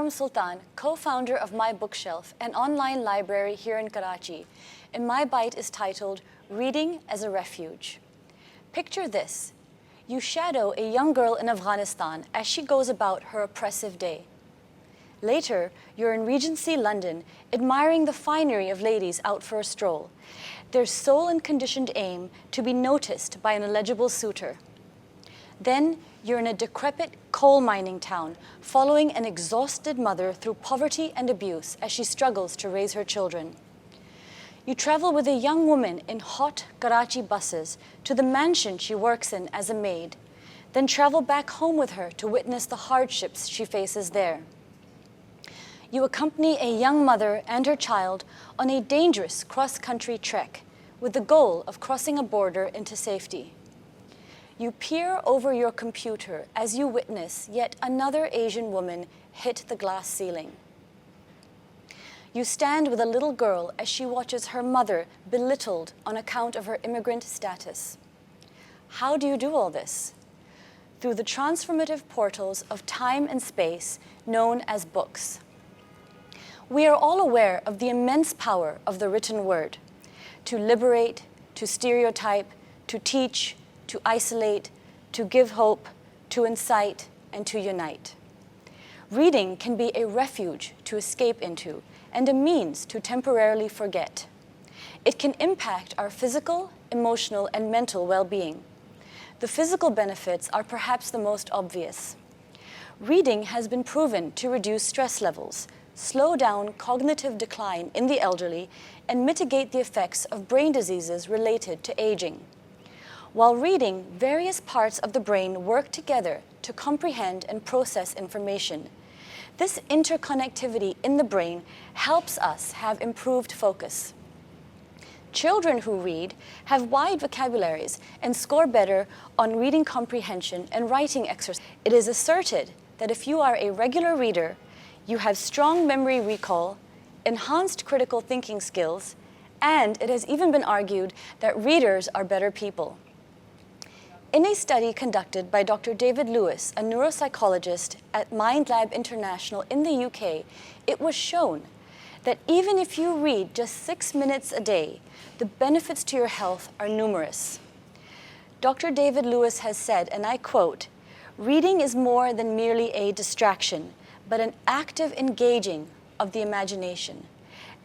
Anam Sultan, co-founder of My Bookshelf, an online library here in Karachi, and my bite is titled Reading as a Refuge. Picture this. You shadow a young girl in Afghanistan as she goes about her oppressive day. Later, you're in Regency, London, admiring the finery of ladies out for a stroll, their sole and conditioned aim to be noticed by an eligible suitor. Then, you're in a decrepit coal mining town, following an exhausted mother through poverty and abuse as she struggles to raise her children. You travel with a young woman in hot Karachi buses to the mansion she works in as a maid, then travel back home with her to witness the hardships she faces there. You accompany a young mother and her child on a dangerous cross-country trek with the goal of crossing a border into safety. You peer over your computer as you witness yet another Asian woman hit the glass ceiling. You stand with a little girl as she watches her mother belittled on account of her immigrant status. How do you do all this? Through the transformative portals of time and space known as books. We are all aware of the immense power of the written word to liberate, to stereotype, to teach, to isolate, to give hope, to incite, and to unite. Reading can be a refuge to escape into and a means to temporarily forget. It can impact our physical, emotional, and mental well-being. The physical benefits are perhaps the most obvious. Reading has been proven to reduce stress levels, slow down cognitive decline in the elderly, and mitigate the effects of brain diseases related to aging. While reading, various parts of the brain work together to comprehend and process information. This interconnectivity in the brain helps us have improved focus. Children who read have wide vocabularies and score better on reading comprehension and writing exercise. It is asserted that if you are a regular reader, you have strong memory recall, enhanced critical thinking skills, and it has even been argued that readers are better people. In a study conducted by Dr. David Lewis, a neuropsychologist at Mind Lab International in the UK, it was shown that even if you read just 6 minutes a day, the benefits to your health are numerous. Dr. David Lewis has said, and I quote, "Reading is more than merely a distraction, but an active engaging of the imagination,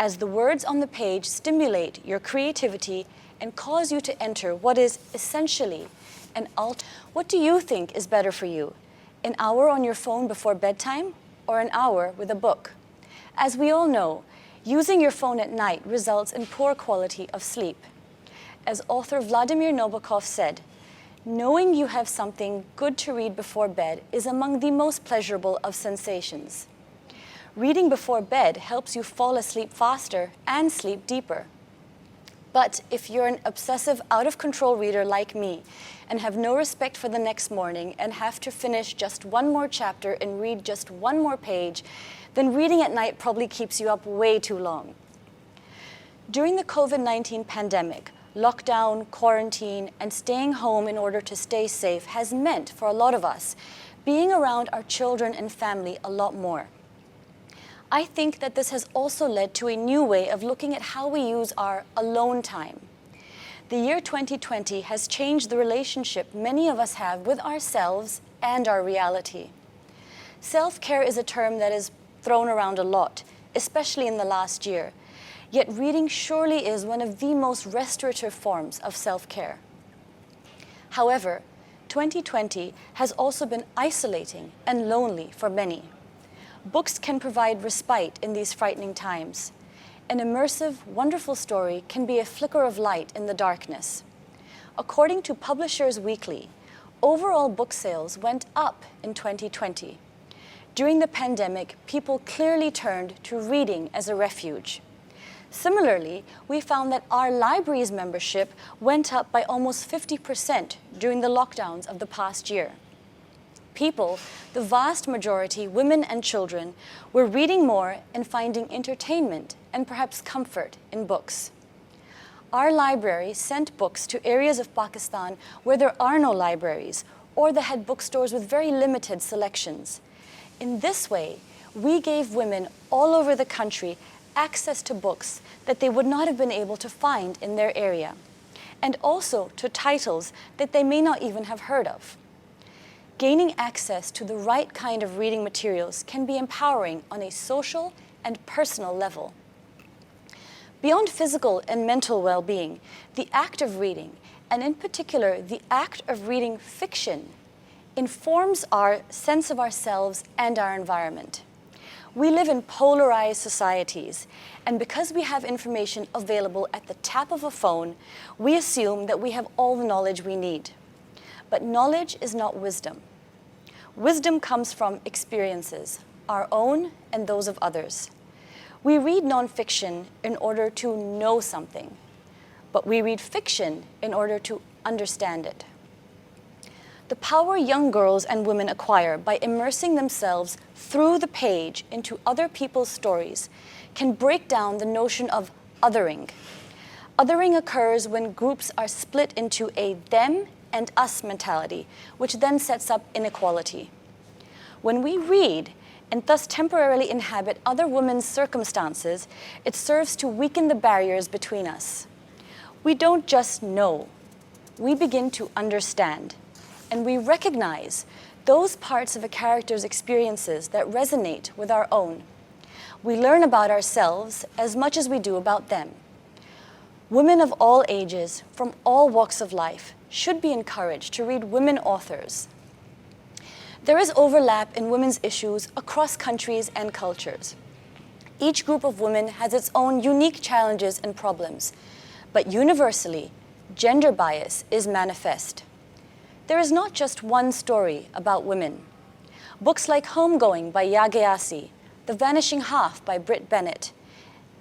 as the words on the page stimulate your creativity and cause you to enter what is essentially an What do you think is better for you? An hour on your phone before bedtime or an hour with a book? As we all know, using your phone at night results in poor quality of sleep. As author Vladimir Nabokov said, knowing you have something good to read before bed is among the most pleasurable of sensations. Reading before bed helps you fall asleep faster and sleep deeper. But if you're an obsessive, out-of-control reader like me and have no respect for the next morning and have to finish just one more chapter and read just one more page, then reading at night probably keeps you up way too long. During the COVID-19 pandemic, lockdown, quarantine, and staying home in order to stay safe has meant, for a lot of us, being around our children and family a lot more. I think that this has also led to a new way of looking at how we use our alone time. The year 2020 has changed the relationship many of us have with ourselves and our reality. Self-care is a term that is thrown around a lot, especially in the last year. Yet reading surely is one of the most restorative forms of self-care. However, 2020 has also been isolating and lonely for many. Books can provide respite in these frightening times. An immersive, wonderful story can be a flicker of light in the darkness. According to Publishers Weekly, overall book sales went up in 2020. During the pandemic, people clearly turned to reading as a refuge. Similarly, we found that our library's membership went up by almost 50% during the lockdowns of the past year. People, the vast majority, women and children, were reading more and finding entertainment and perhaps comfort in books. Our library sent books to areas of Pakistan where there are no libraries or that had bookstores with very limited selections. In this way, we gave women all over the country access to books that they would not have been able to find in their area, and also to titles that they may not even have heard of. Gaining access to the right kind of reading materials can be empowering on a social and personal level. Beyond physical and mental well-being, the act of reading, and in particular the act of reading fiction, informs our sense of ourselves and our environment. We live in polarized societies, and because we have information available at the tap of a phone, we assume that we have all the knowledge we need. But knowledge is not wisdom. Wisdom comes from experiences, our own and those of others. We read nonfiction in order to know something, but we read fiction in order to understand it. The power young girls and women acquire by immersing themselves through the page into other people's stories can break down the notion of othering. Othering occurs when groups are split into a them and us mentality, which then sets up inequality. When we read, and thus temporarily inhabit other women's circumstances, it serves to weaken the barriers between us. We don't just know, we begin to understand, and we recognize those parts of a character's experiences that resonate with our own. We learn about ourselves as much as we do about them. Women of all ages, from all walks of life, should be encouraged to read women authors. There is overlap in women's issues across countries and cultures. Each group of women has its own unique challenges and problems, but universally, gender bias is manifest. There is not just one story about women. Books like Homegoing by Yageasi, The Vanishing Half by Britt Bennett,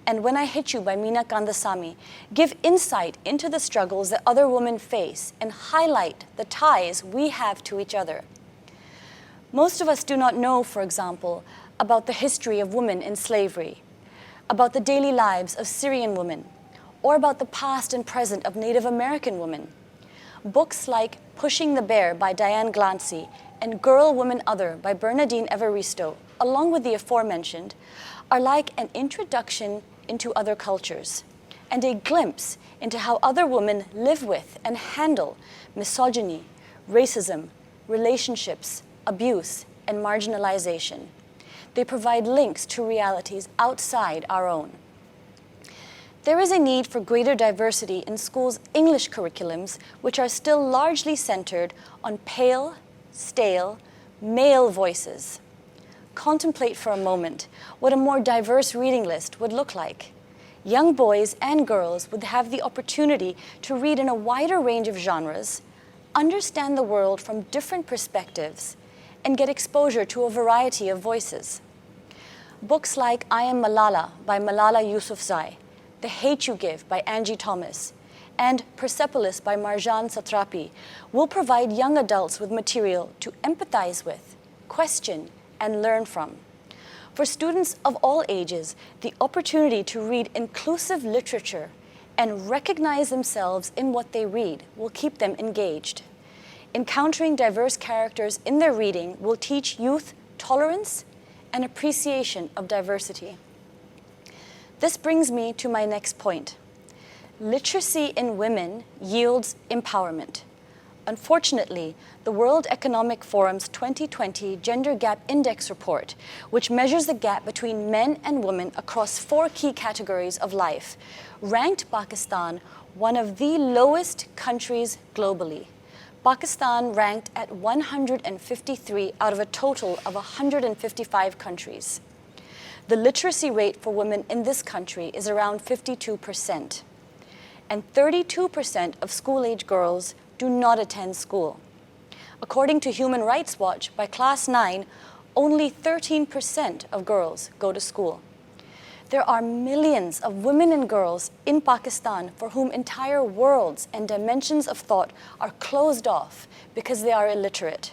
and When I Hit You by Meena Kandasamy give insight into the struggles that other women face and highlight the ties we have to each other. Most of us do not know, for example, about the history of women in slavery, about the daily lives of Syrian women, or about the past and present of Native American women. Books like Pushing the Bear by Diane Glancy and Girl, Woman, Other by Bernadine Evaristo, along with the aforementioned, are like an introduction into other cultures and a glimpse into how other women live with and handle misogyny, racism, relationships, abuse, and marginalization. They provide links to realities outside our own. There is a need for greater diversity in schools' English curriculums, which are still largely centered on pale, stale, male voices. Contemplate for a moment what a more diverse reading list would look like. Young boys and girls would have the opportunity to read in a wider range of genres, understand the world from different perspectives, and get exposure to a variety of voices. Books like I Am Malala by Malala Yousafzai, The Hate You Give by Angie Thomas, and Persepolis by Marjan Satrapi will provide young adults with material to empathize with, question, and learn from. For students of all ages, the opportunity to read inclusive literature and recognize themselves in what they read will keep them engaged. Encountering diverse characters in their reading will teach youth tolerance and appreciation of diversity. This brings me to my next point. Literacy in women yields empowerment. Unfortunately, the World Economic Forum's 2020 Gender Gap Index report, which measures the gap between men and women across 4 key categories of life, ranked Pakistan one of the lowest countries globally. Pakistan ranked at 153 out of a total of 155 countries. The literacy rate for women in this country is around 52%, and 32% of school-age girls do not attend school. According to Human Rights Watch, by class 9, only 13% of girls go to school. There are millions of women and girls in Pakistan for whom entire worlds and dimensions of thought are closed off because they are illiterate.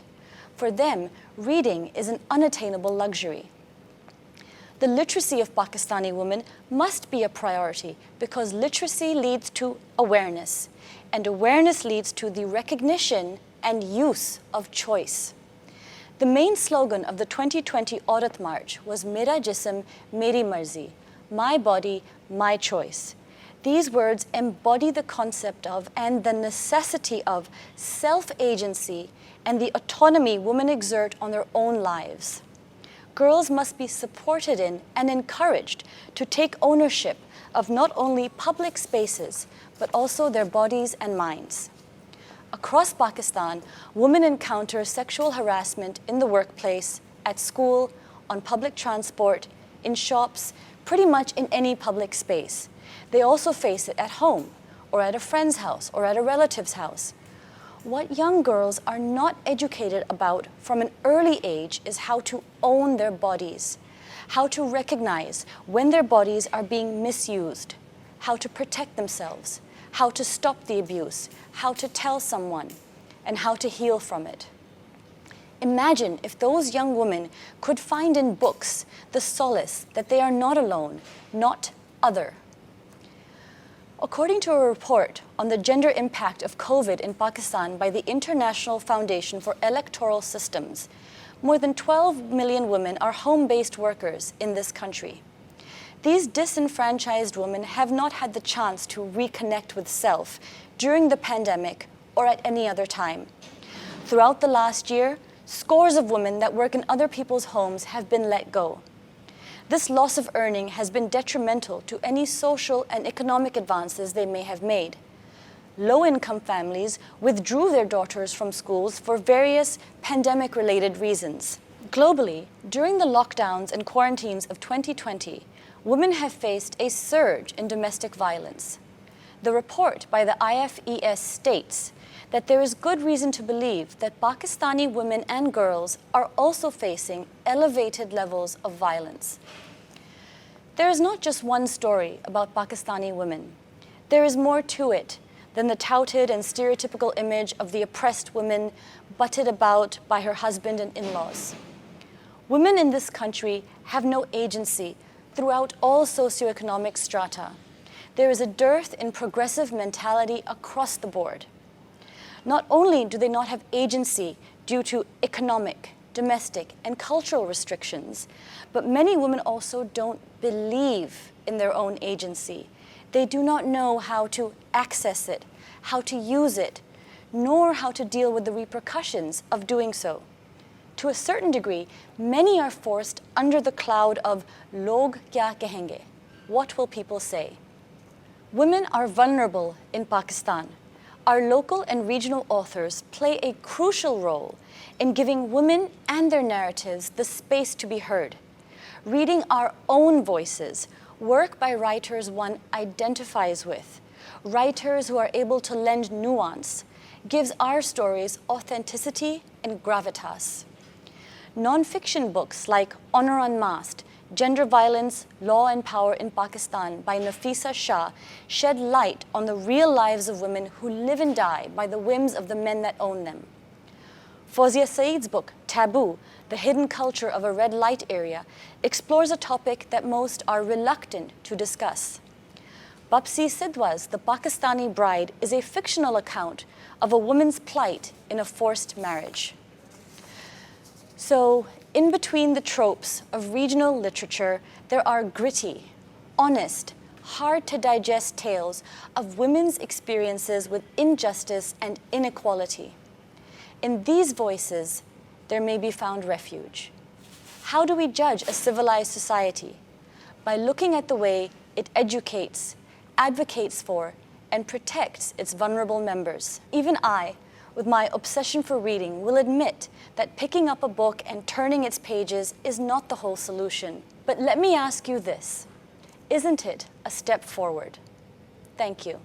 For them, reading is an unattainable luxury. The literacy of Pakistani women must be a priority because literacy leads to awareness, and awareness leads to the recognition and use of choice. The main slogan of the 2020 Aurat March was Mera Jism, Meri Marzi, my body, my choice. These words embody the concept of and the necessity of self-agency and the autonomy women exert on their own lives. Girls must be supported in and encouraged to take ownership of not only public spaces, but also their bodies and minds. Across Pakistan, women encounter sexual harassment in the workplace, at school, on public transport, in shops, pretty much in any public space. They also face it at home, or at a friend's house, or at a relative's house. What young girls are not educated about from an early age is how to own their bodies, how to recognize when their bodies are being misused, how to protect themselves, how to stop the abuse, how to tell someone, and how to heal from it. Imagine if those young women could find in books the solace that they are not alone, not other. According to a report on the gender impact of COVID in Pakistan by the International Foundation for Electoral Systems, more than 12 million women are home-based workers in this country. These disenfranchised women have not had the chance to reconnect with self during the pandemic or at any other time. Throughout the last year, scores of women that work in other people's homes have been let go. This loss of earning has been detrimental to any social and economic advances they may have made. Low-income families withdrew their daughters from schools for various pandemic-related reasons. Globally, during the lockdowns and quarantines of 2020, women have faced a surge in domestic violence. The report by the IFES states that there is good reason to believe that Pakistani women and girls are also facing elevated levels of violence. There is not just one story about Pakistani women. There is more to it than the touted and stereotypical image of the oppressed woman butted about by her husband and in-laws. Women in this country have no agency throughout all socioeconomic strata. There is a dearth in progressive mentality across the board. Not only do they not have agency due to economic, domestic, and cultural restrictions, but many women also don't believe in their own agency. They do not know how to access it, how to use it, nor how to deal with the repercussions of doing so. To a certain degree, many are forced under the cloud of log kya kahenge, what will people say? Women are vulnerable in Pakistan. Our local and regional authors play a crucial role in giving women and their narratives the space to be heard. Reading our own voices, work by writers one identifies with, writers who are able to lend nuance, gives our stories authenticity and gravitas. Non-fiction books like Honor Unmasked, Gender Violence, Law and Power in Pakistan by Nafisa Shah shed light on the real lives of women who live and die by the whims of the men that own them. Fawzia Saeed's book, Taboo, The Hidden Culture of a Red Light Area, explores a topic that most are reluctant to discuss. Bapsi Sidwa's The Pakistani Bride is a fictional account of a woman's plight in a forced marriage. So, in between the tropes of regional literature, there are gritty, honest, hard-to-digest tales of women's experiences with injustice and inequality. In these voices, there may be found refuge. How do we judge a civilized society? By looking at the way it educates, advocates for, and protects its vulnerable members. Even I, with my obsession for reading, will admit that picking up a book and turning its pages is not the whole solution. But let me ask you this, isn't it a step forward? Thank you.